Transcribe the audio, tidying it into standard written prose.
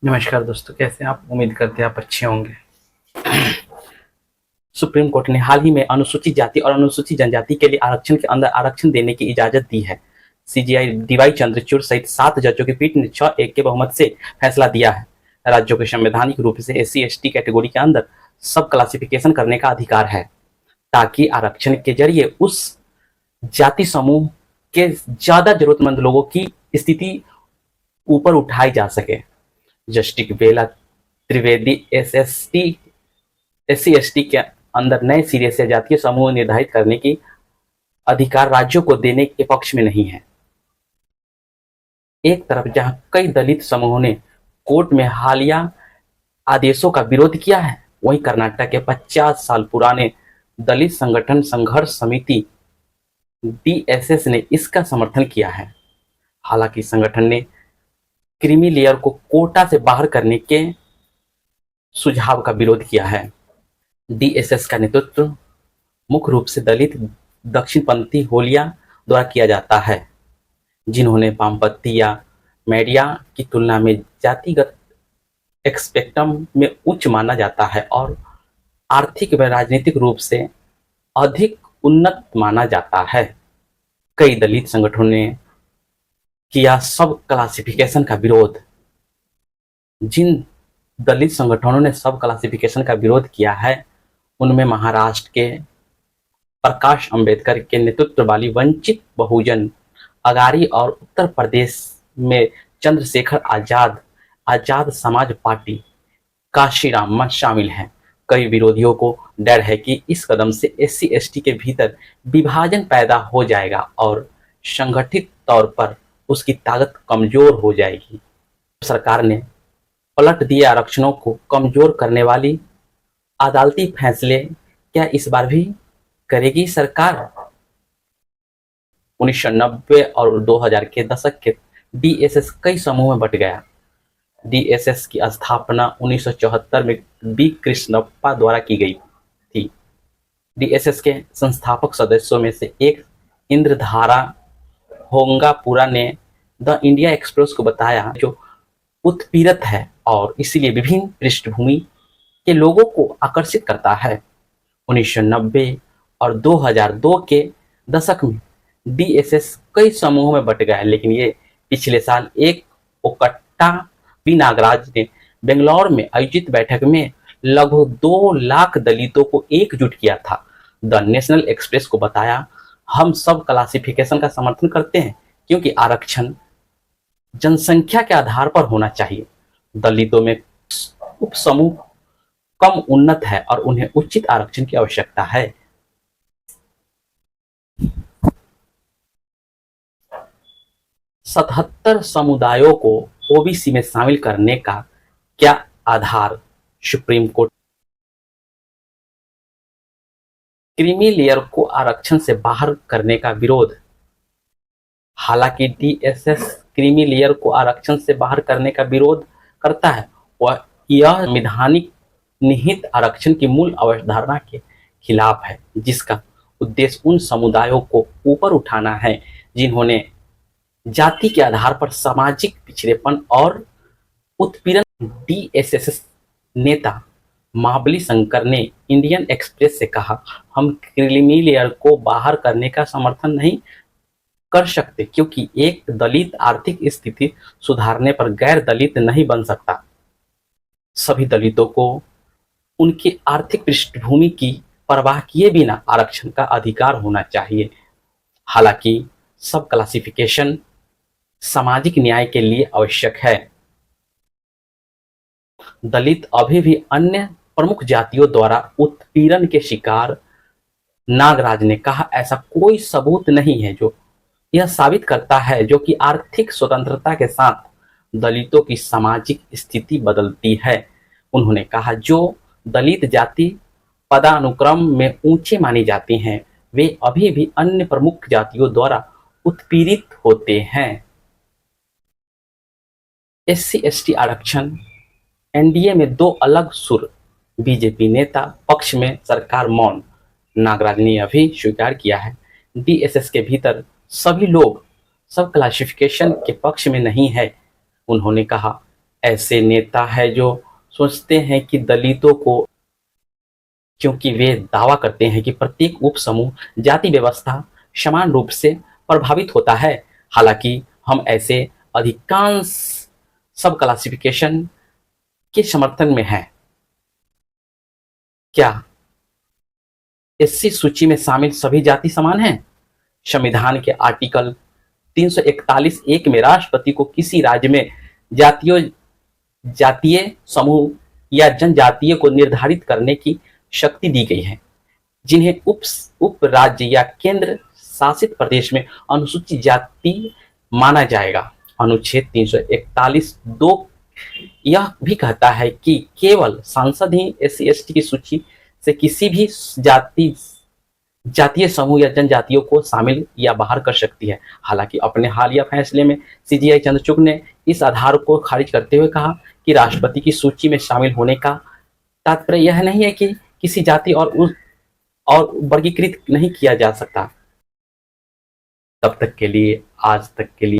नमस्कार दोस्तों, कैसे हैं आप? उम्मीद करते हैं आप अच्छे होंगे। सुप्रीम कोर्ट ने हाल ही में अनुसूचित जाति और अनुसूचित जनजाति के लिए आरक्षण के अंदर आरक्षण देने की इजाजत दी है। सीजीआई डीवाई चंद्रचूड़ सहित 7 जजों की पीठ ने 6-1 के बहुमत से फैसला दिया है। राज्यों को संवैधानिक रूप से एससी/एसटी कैटेगरी के अंदर सब क्लासिफिकेशन करने का अधिकार है, ताकि आरक्षण के जरिए उस जाति समूह के ज्यादा जरूरतमंद लोगों की स्थिति ऊपर उठाई जा सके। जस्टिस बेला त्रिवेदी एससी/एसटी के अंदर नए सिरे से जातीय समूह निर्धारित करने की अधिकार राज्यों को देने के पक्ष में नहीं है। एक तरफ जहां कई दलित समूहों ने कोर्ट में हालिया आदेशों का विरोध किया है, वहीं कर्नाटक के 50 साल पुराने दलित संगठन संघर्ष समिति डीएसएस ने इसका समर्थन किया है। हालांकि संगठन ने क्रीमी लेयर को कोटा से बाहर करने के सुझाव का विरोध किया है। डीएसएस का नेतृत्व मुख्य रूप से दलित दक्षिणपंथी होलिया द्वारा किया जाता है, जिन्होंने वामपंथी या मीडिया की तुलना में जातिगत स्पेक्ट्रम में उच्च माना जाता है और आर्थिक व राजनीतिक रूप से अधिक उन्नत माना जाता है। कई दलित संगठनों ने किया सब क्लासिफिकेशन का विरोध। जिन दलित संगठनों ने सब क्लासिफिकेशन का विरोध किया है, उनमें महाराष्ट्र के प्रकाश अंबेडकर के नेतृत्व वाली वंचित बहुजन अगाड़ी और उत्तर प्रदेश में चंद्रशेखर आजाद समाज पार्टी काशीराम शामिल हैं। कई विरोधियों को डर है कि इस कदम से एससी/एसटी के भीतर विभाजन पैदा हो जाएगा और संगठित तौर पर उसकी ताकत कमजोर हो जाएगी। सरकार ने पलट दिए आरक्षणों को कमजोर करने वाली अदालती फैसले, क्या इस बार भी करेगी सरकार? 1990 और 2000 के दशक के डीएसएस कई समूह में बंट गया। डीएसएस की स्थापना 1974 में बी कृष्णप्पा द्वारा की गई थी। डीएसएस के संस्थापक सदस्यों में से एक इंद्रधारा होंगापुरा ने द इंडिया एक्सप्रेस को बताया, जो उत्पीड़ित है और इसलिए विभिन्न पृष्ठभूमि के लोगों को आकर्षित करता है। 1990 और 2002 के दशक में डीएसएस कई समूहों में बंट गया, लेकिन ये पिछले साल एक ओकट्टा बी नागराज ने बेंगलौर में आयोजित बैठक में लगभग 2 लाख दलितों को एकजुट किया था। द नेशनल एक्सप्रेस को बताया, हम सब क्लासिफिकेशन का समर्थन करते हैं क्योंकि आरक्षण जनसंख्या के आधार पर होना चाहिए। दलितों में उपसमूह कम उन्नत है और उन्हें उचित आरक्षण की आवश्यकता है। 77 समुदायों को ओबीसी में शामिल करने का क्या आधार? Supreme court. क्रीमी लेयर को आरक्षण से बाहर करने का विरोध। हालांकि डीएसएस क्रीमी लेयर को आरक्षण से बाहर करने का विरोध करता है, वह यह संवैधानिक निहित आरक्षण की मूल अवधारणा के खिलाफ है, जिसका उद्देश्य उन समुदायों को ऊपर उठाना है जिन्होंने जाति के आधार पर सामाजिक पिछड़ेपन और उत्पीड़न। डीएसएस नेता महाबली शंकर ने इंडियन एक्सप्रेस से कहा, हम क्रीमी लेयर को बाहर करने का समर्थन नहीं कर सकते क्योंकि एक दलित आर्थिक स्थिति सुधारने पर गैर दलित नहीं बन सकता। सभी दलितों को उनकी आर्थिक पृष्ठभूमि की परवाह किए बिना आरक्षण का अधिकार होना चाहिए। हालांकि सब क्लासिफिकेशन सामाजिक न्याय के लिए आवश्यक है। दलित अभी भी अन्य प्रमुख जातियों द्वारा उत्पीड़न के शिकार। नागराज ने कहा, ऐसा कोई सबूत नहीं है जो यह साबित करता है जो कि आर्थिक स्वतंत्रता के साथ दलितों की सामाजिक स्थिति बदलती है। उन्होंने कहा, जो दलित जाति पदानुक्रम में ऊंचे मानी जाती हैं, वे अभी भी अन्य प्रमुख जातियों द्वारा उत्पीड़ित होते हैं। एससी/एसटी आरक्षण। एनडीए में 2 अलग सुर। बीजेपी नेता पक्ष में सरकार मौन। नागराज ने यह भी स्वीकार किया है, डीएसएस के भीतर सभी लोग सब क्लासिफिकेशन के पक्ष में नहीं है। उन्होंने कहा, ऐसे नेता है जो सोचते हैं कि दलितों को, क्योंकि वे दावा करते हैं कि प्रत्येक उप समूह जाति व्यवस्था समान रूप से प्रभावित होता है। हालांकि हम ऐसे अधिकांश सब क्लासिफिकेशन के समर्थन में हैं। क्या एससी सूची में शामिल सभी जाति समान हैं? संविधान के आर्टिकल 341 एक में राष्ट्रपति को किसी राज्य में जातियों जातीय समूह या जनजातीय को निर्धारित करने की शक्ति दी गई है, जिन्हें उप राज्य या केंद्र शासित प्रदेश में अनुसूचित जाति माना जाएगा। अनुच्छेद 341 2 यह भी कहता है कि केवल सांसद ही एससी एसटी की सूची से किसी भी जातीय समूह या जनजातियों को शामिल या बाहर कर सकती है। हालांकि अपने हालिया फैसले में सीजीआई चंद्रचूड़ ने इस आधार को खारिज करते हुए कहा कि राष्ट्रपति की सूची में शामिल होने का तात्पर्य यह नहीं है कि किसी जाति और वर्गीकृत नहीं किया जा सकता। तब तक के लिए, आज तक के लिए